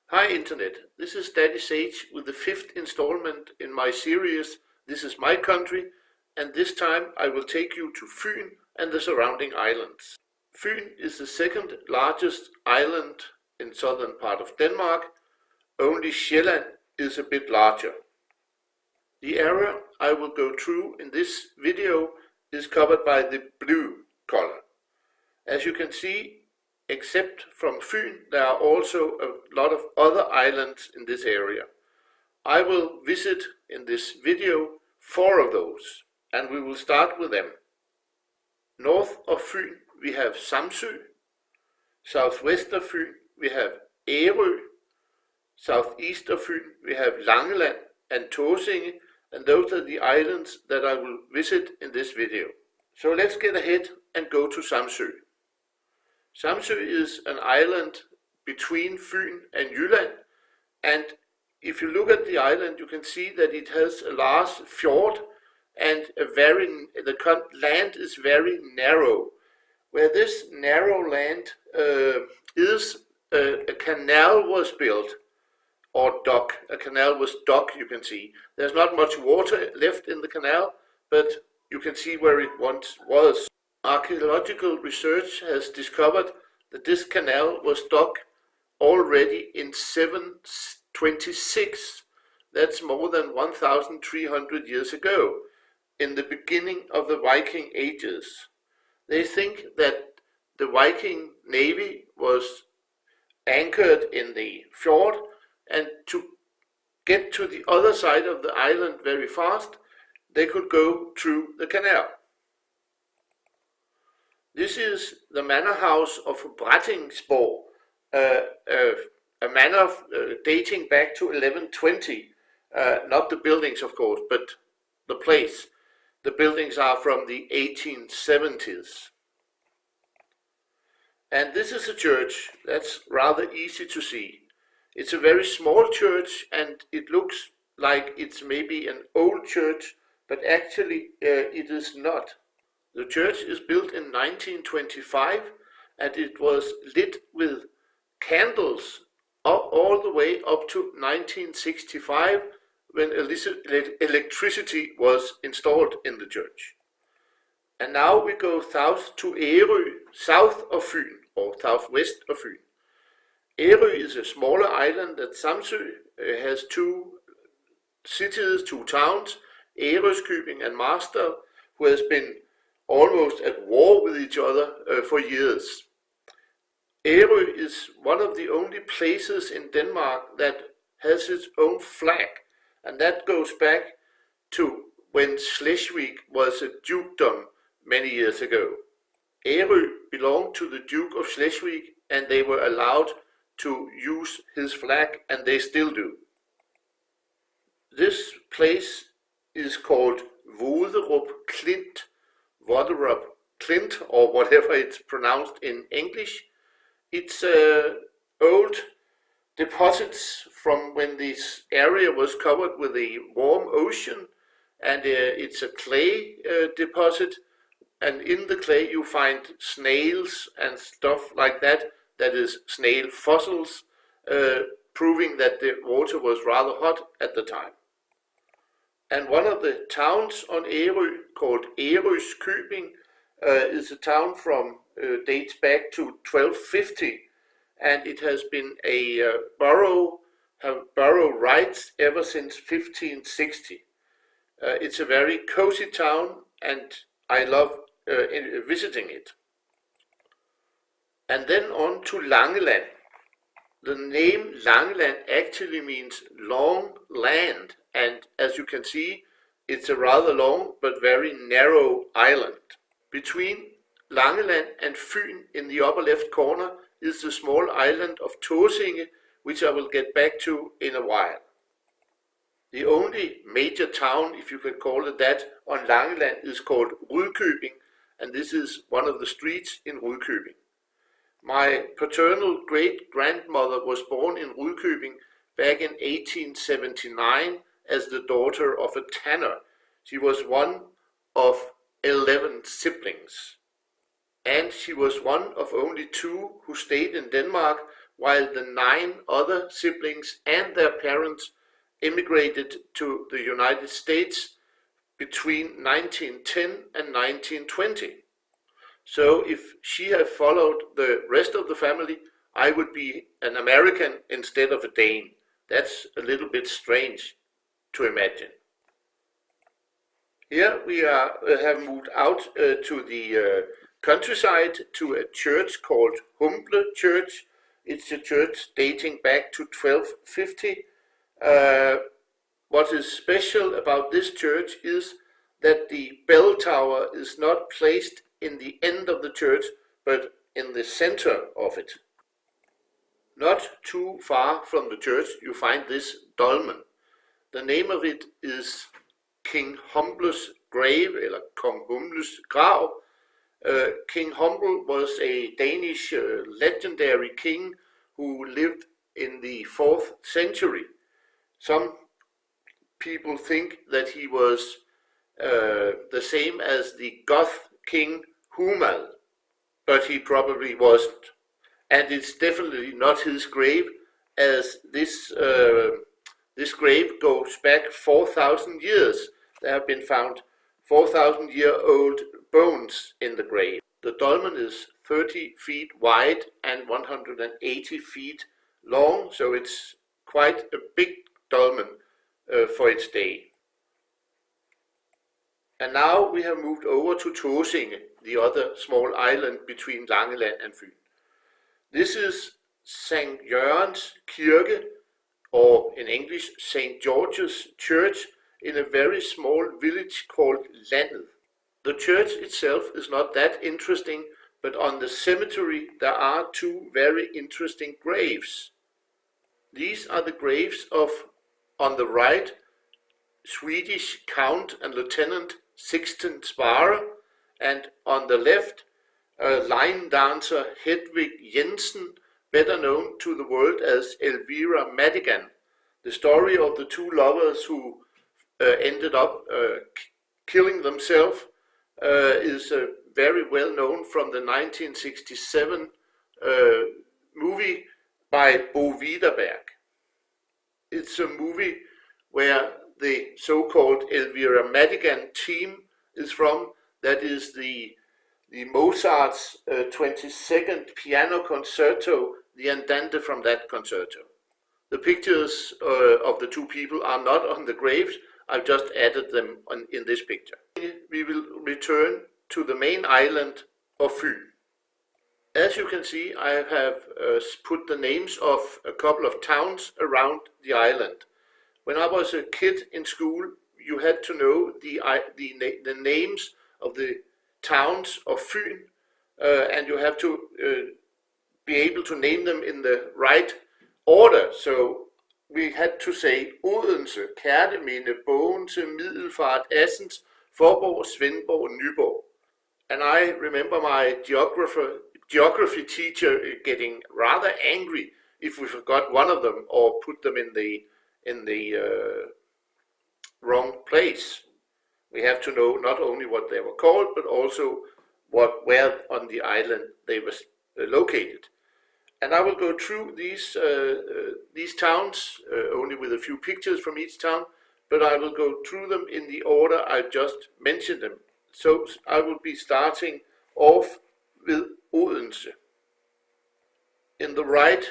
Hi Internet, this is Daddy Sage with the fifth installment in my series This is My Country, and this time I will take you to Fyn and the surrounding islands. Fyn is the second largest island in southern part of Denmark. Only Sjælland is a bit larger. The area I will go through in this video is covered by the blue color. As you can see, except from Fyn, there are also a lot of other islands in this area. I will visit in this video 4 of those, and we will start with them. North of Fyn we have Samsø, southwest of Fyn we have Ærø, southeast of Fyn we have Langeland and Tåsinge, and those are the islands that I will visit in this video. So let's get ahead and go to Samsø. Samsø is an island between Fyn and Jylland, and if you look at the island you can see that it has a large fjord and the land is very narrow. Where this narrow land is, a canal was built, or dock. A canal was dug, you can see. There's not much water left in the canal, but you can see where it once was. Archaeological research has discovered that this canal was dug already in 726. That's more than 1,300 years ago, in the beginning of the Viking ages. They think that the Viking navy was anchored in the fjord, and to get to the other side of the island very fast, they could go through the canal. This is the manor house of Brattingsborg, a manor dating back to 1120. Not the buildings, of course, but the place. The buildings are from the 1870s. And this is a church that's rather easy to see. It's a very small church, and it looks like it's maybe an old church, but actually it is not. The church is built in 1925, and it was lit with candles all the way up to 1965, when electricity was installed in the church. And now we go south to Ærø, south of Fyn, or southwest of Fyn. Ærø is a smaller island that Samsø has 2 cities, 2 towns, Ærøskøbing and Marstal, who has been almost at war with each other for years. Ærø is one of the only places in Denmark that has its own flag, and that goes back to when Schleswig was a dukedom many years ago. Ærø belonged to the Duke of Schleswig, and they were allowed to use his flag, and they still do. This place is called Voderup Klint, Voderup Klint, or whatever it's pronounced in English. It's old deposits from when this area was covered with a warm ocean, and it's a clay deposit, and in the clay you find snails and stuff like that. That is snail fossils, proving that the water was rather hot at the time. And one of the towns on Ærø, called Ærøskøbing, is a town from dates back to 1250, and it has been a borough rights ever since 1560. It's a very cozy town, and I love visiting it. And then on to Langeland. The name Langeland actually means long land, and as you can see, it's a rather long but very narrow island. Between Langeland and Fyn, in the upper left corner, is the small island of Tåsinge, which I will get back to in a while. The only major town, if you can call it that, on Langeland is called Rudkøbing, and this is one of the streets in Rudkøbing. My paternal great-grandmother was born in Rudkøbing back in 1879 as the daughter of a tanner. She was one of 11 siblings, and she was one of only 2 who stayed in Denmark while the 9 other siblings and their parents immigrated to the United States between 1910 and 1920. So if she had followed the rest of the family, I would be an American instead of a Dane. That's a little bit strange to imagine. Here we have moved out to the countryside to a church called Humble Church. It's a church dating back to 1250. What is special about this church is that the bell tower is not placed in the end of the church, but in the center of it. Not too far from the church you find this dolmen. The name of it is King Humbles grave, eller Kong Humbles grav. King Humble was a Danish legendary king who lived in the 4th century. Some people think that he was the same as the Goth king Humal, but he probably wasn't. And it's definitely not his grave, as this grave goes back 4,000 years. There have been found 4,000-year-old bones in the grave. The dolmen is 30 feet wide and 180 feet long, so it's quite a big dolmen for its day. And now we have moved over to Tåsinge, the other small island between Langeland and Fyn. This is St. Jørgens Kirke, or in English, St. George's Church, in a very small village called Landet. The church itself is not that interesting, but on the cemetery there are 2 very interesting graves. These are the graves of, on the right, Swedish Count and Lieutenant Sixten Sparre, and on the left, line dancer Hedvig Jensen, better known to the world as Elvira Madigan. The story of the 2 lovers who ended up killing themselves is very well known from the 1967 movie by Bo Widerberg. It's a movie where the so-called Elvira Madigan team is from. That is the Mozart's 22nd piano concerto, the andante from that concerto. The pictures of the 2 people are not on the graves. I've just added them in this picture. We will return to the main island of Fyn. As you can see, I have put the names of a couple of towns around the island. When I was a kid in school, you had to know the names of the towns of Fyn, and you have to be able to name them in the right order. So we had to say Odense, Kerteminde, Bogense, Middelfart, Assens, Faaborg, Svendborg, Nyborg. And I remember my geography teacher getting rather angry if we forgot one of them or put them in the wrong place. We have to know not only what they were called, but also where on the island they were located. And I will go through these towns, only with a few pictures from each town, but I will go through them in the order I just mentioned them. So I will be starting off with Odense. In the right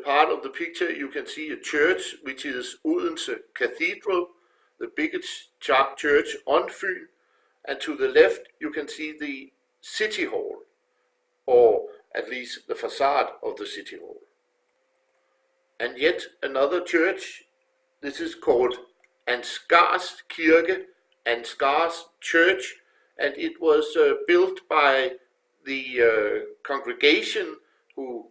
part of the picture you can see a church, which is Odense Cathedral, the biggest church on Fyn, and to the left you can see the City Hall, or at least the facade of the City Hall. And yet another church, this is called Ansgars Kirke, Ansgars Church, and it was built by the congregation who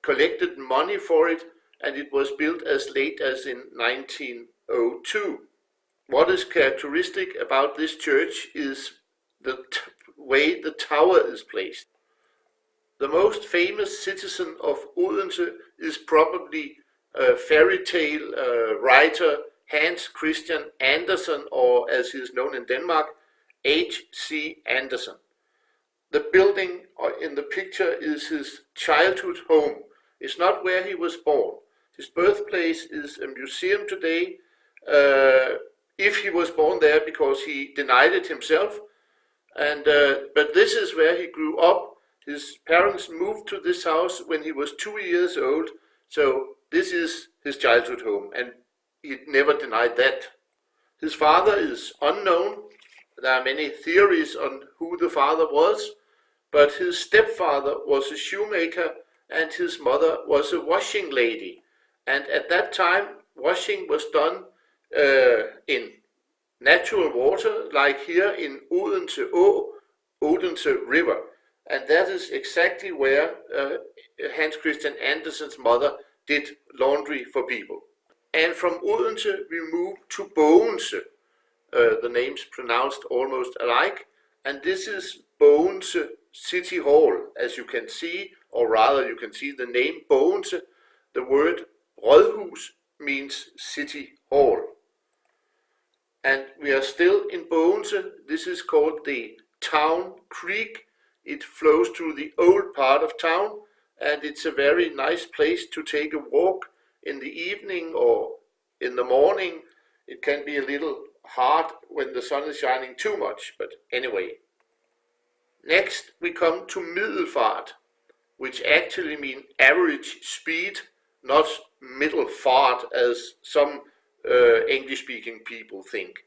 collected money for it, and it was built as late as in 1902. What is characteristic about this church is the way the tower is placed. The most famous citizen of Odense is probably fairy tale writer Hans Christian Andersen, or as he is known in Denmark, H.C. Andersen. The building in the picture is his childhood home. It's not where he was born. His birthplace is a museum today. If he was born there, because he denied it himself. But this is where he grew up. His parents moved to this house when he was 2 years old. So this is his childhood home, and he never denied that. His father is unknown. There are many theories on who the father was, but his stepfather was a shoemaker and his mother was a washing lady. And at that time, washing was done in natural water, like here in Odense River. And that is exactly where Hans Christian Andersen's mother did laundry for people. And from Odense we moved to Bogense, the names pronounced almost alike, and this is Bogense City Hall, as you can see, or rather you can see the name Bogense. The word Rådhus means city hall. And we are still in Bogense. This is called the Town Creek. It flows through the old part of town, and it's a very nice place to take a walk in the evening or in the morning. It can be a little hard when the sun is shining too much, but anyway. Next we come to Middelfart, which actually means average speed, not middle fart as some English-speaking people think.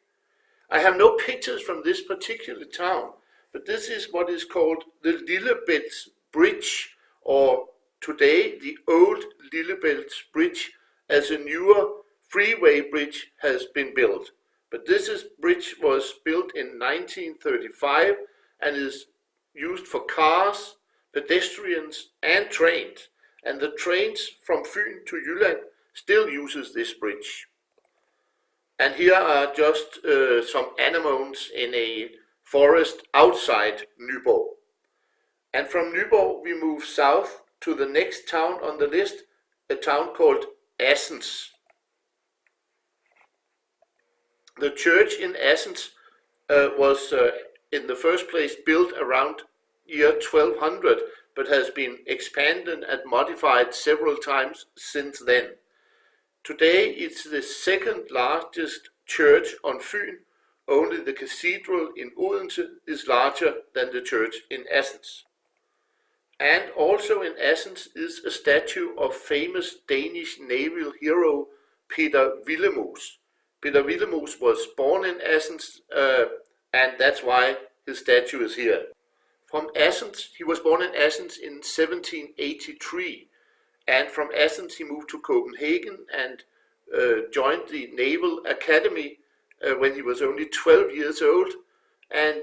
I have no pictures from this particular town, but this is what is called the Lillebælt Bridge, or today the old Lillebælt Bridge, as a newer freeway bridge has been built. But this bridge was built in 1935 and is used for cars, pedestrians and trains. And the trains from Fyn to Jylland still uses this bridge. And here are just some anemones in a forest outside Nyborg. And from Nyborg we move south to the next town on the list, a town called Assens. The church in Assens was in the first place built around year 1200, but has been expanded and modified several times since then. Today it's the second largest church on Fyn. Only the cathedral in Odense is larger than the church in Assens. And also in Assens is a statue of famous Danish naval hero Peter Willemoes. Peter Willemoes was born in Assens, and that's why his statue is here. From Assens, he was born in Assens in 1783, and from Assens he moved to Copenhagen and joined the Naval Academy when he was only 12 years old, and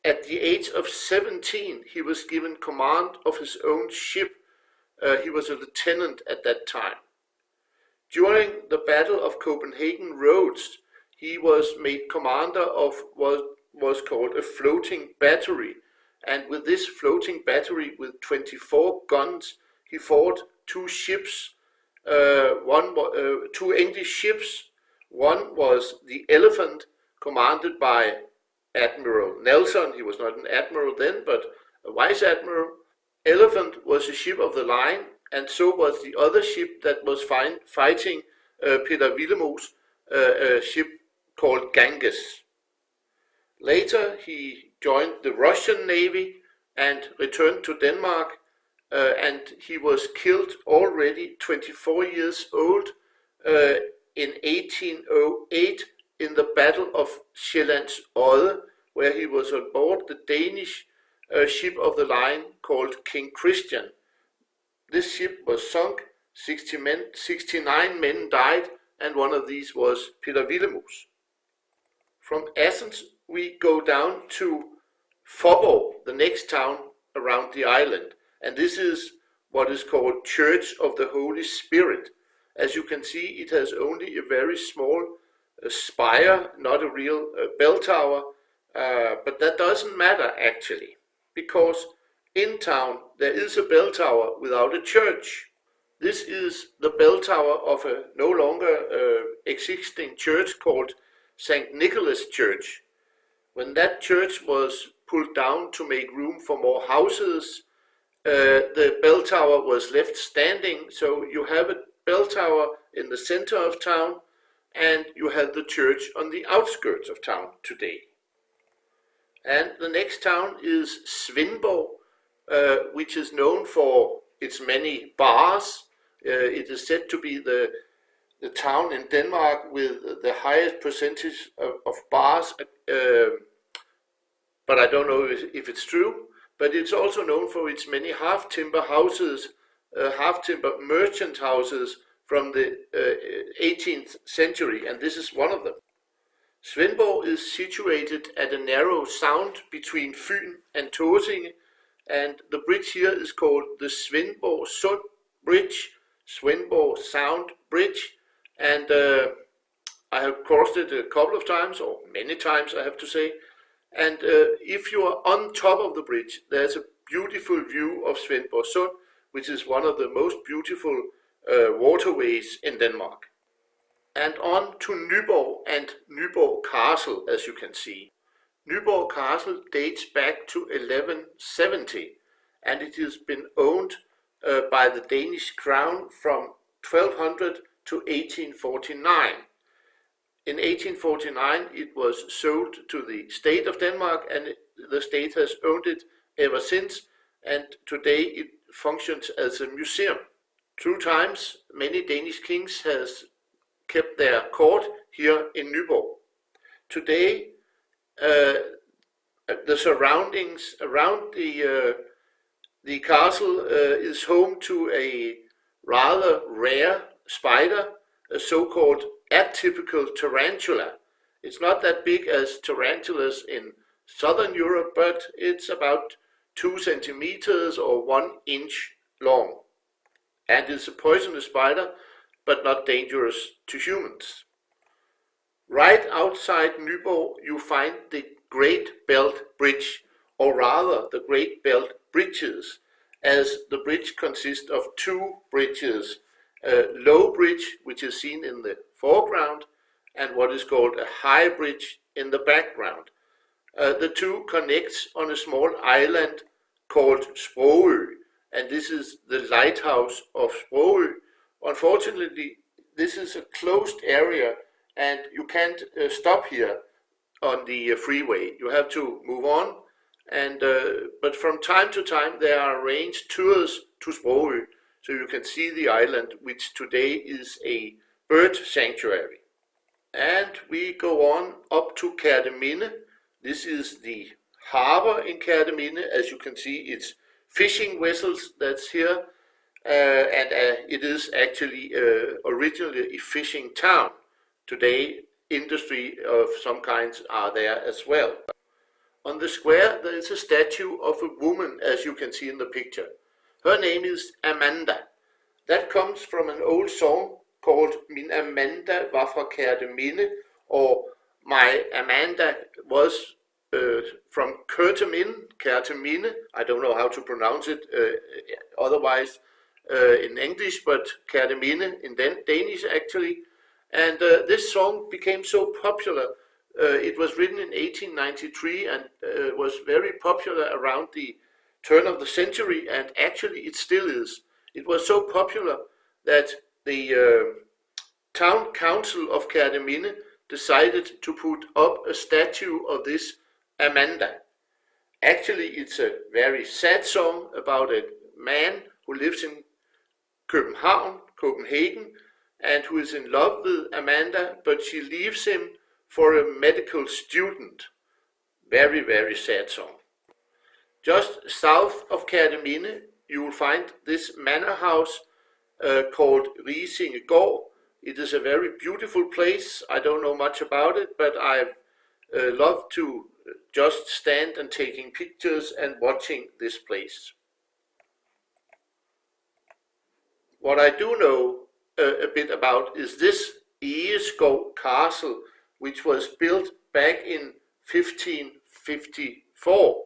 at the age of 17 he was given command of his own ship. He was a lieutenant at that time. During the Battle of Copenhagen Roads, he was made commander of what was called a floating battery, and with this floating battery with 24 guns, he fought two ships, two English ships. One was the Elephant, commanded by Admiral Nelson. He was not an admiral then, but a vice admiral. Elephant was a ship of the line, and so was the other ship that was fighting Peter Willemoes, a ship called Ganges. Later he joined the Russian Navy and returned to Denmark, and he was killed already 24 years old in 1808 in the Battle of Sjællands Odde, where he was on board the Danish ship of the line called King Christian. This ship was sunk, 69 men died, and one of these was Peter Willemoes. From Assens we go down to Faaborg, the next town around the island, and this is what is called Church of the Holy Spirit. As you can see, it has only a very small spire, not a real bell tower, but that doesn't matter actually, because in town there is a bell tower without a church. This is the bell tower of a no longer existing church called St. Nicholas Church. When that church was pulled down to make room for more houses, the bell tower was left standing, so you have a bell tower in the center of town, and you have the church on the outskirts of town today. And the next town is Svendborg, which is known for its many bars. It is said to be the town in Denmark with the highest percentage of bars, but I don't know if it's true. But it's also known for its many half-timber houses, half-timber merchant houses from the 18th century, and this is one of them. Svendborg is situated at a narrow sound between Fyn and Tåsinge, and the bridge here is called the Svendborg Sund Bridge, Svendborg Sound Bridge, and I have crossed it a couple of times, or many times I have to say, and if you are on top of the bridge, there's a beautiful view of Svendborg Sund, which is one of the most beautiful waterways in Denmark. And on to Nyborg and Nyborg Castle, as you can see. Nyborg Castle dates back to 1170, and it has been owned by the Danish crown from 1200 to 1849. In 1849 it was sold to the state of Denmark, and the state has owned it ever since, and today it functions as a museum. Through times, many Danish kings has kept their court here in Nyborg. Today, the surroundings around the castle is home to a rather rare spider, a so-called atypical tarantula. It's not that big as tarantulas in southern Europe, but it's about 2 centimeters or 1 inch long. And it's a poisonous spider, but not dangerous to humans. Right outside Nyborg you find the Great Belt Bridge, or rather the Great Belt Bridges, as the bridge consists of 2 bridges, a low bridge which is seen in the foreground and what is called a high bridge in the background. The 2 connects on a small island called foru, and this is the lighthouse of foru. Unfortunately, this is a closed area and you can't stop here on the freeway. You have to move on, and but from time to time there are arranged tours to foru, so you can see the island, which today is a bird sanctuary. And we go on up to Kerteminde. This is the harbor in Kerteminde. As you can see, it's fishing vessels that's here, and it is actually originally a fishing town. Today, industry of some kinds are there as well. On the square, there is a statue of a woman, as you can see in the picture. Her name is Amanda. That comes from an old song called Min Amanda var fra Kerteminde, or My Amanda was from Kerteminde. I don't know how to pronounce it otherwise in English, but Kerteminde in Danish actually. And this song became so popular. It was written in 1893 and was very popular around the turn of the century, and actually it still is. It was so popular that the town council of Kerteminde decided to put up a statue of this Amanda. Actually, it's a very sad song about a man who lives in Copenhagen, and who is in love with Amanda, but she leaves him for a medical student. Very, very sad song. Just south of Kerteminde, you will find this manor house called Risingegård. It is a very beautiful place. I don't know much about it, but I love to just stand and taking pictures and watching this place. What I do know a bit about is this Egeskov Castle, which was built back in 1554.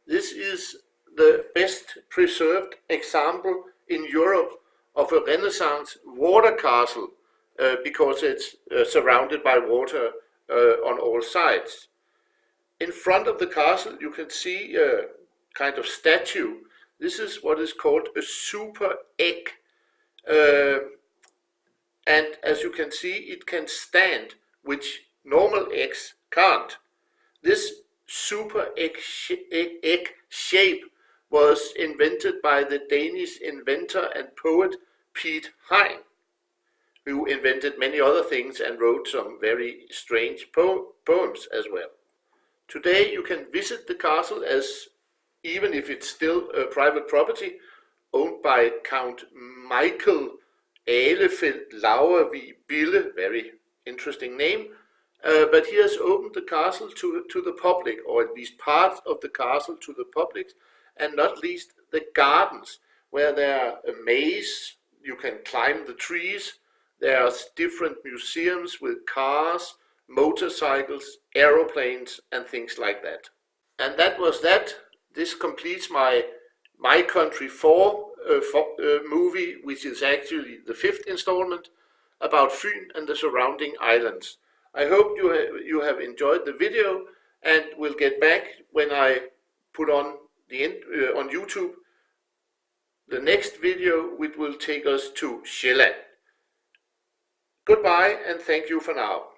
This is the best preserved example in Europe of a Renaissance water castle because it's surrounded by water on all sides. In front of the castle you can see a kind of statue. This is what is called a super egg. And as you can see, it can stand, which normal eggs can't. This super egg shape was invented by the Danish inventor and poet Piet Hein, who invented many other things and wrote some very strange poems as well. Today you can visit the castle, as even if it's still a private property owned by Count Michael Ahlefeldt Laurvig Bille, very interesting name, but he has opened the castle to the public, or at least part of the castle to the public, and not least the gardens, where there are a maze, you can climb the trees, there are different museums with cars, motorcycles, aeroplanes, and things like that. And that was that. This completes my Country 4 movie, which is actually the 5th installment, about Fyn and the surrounding islands. I hope you have enjoyed the video, and will get back when I put on on YouTube the next video, which will take us to Sjælland. Goodbye, and thank you for now.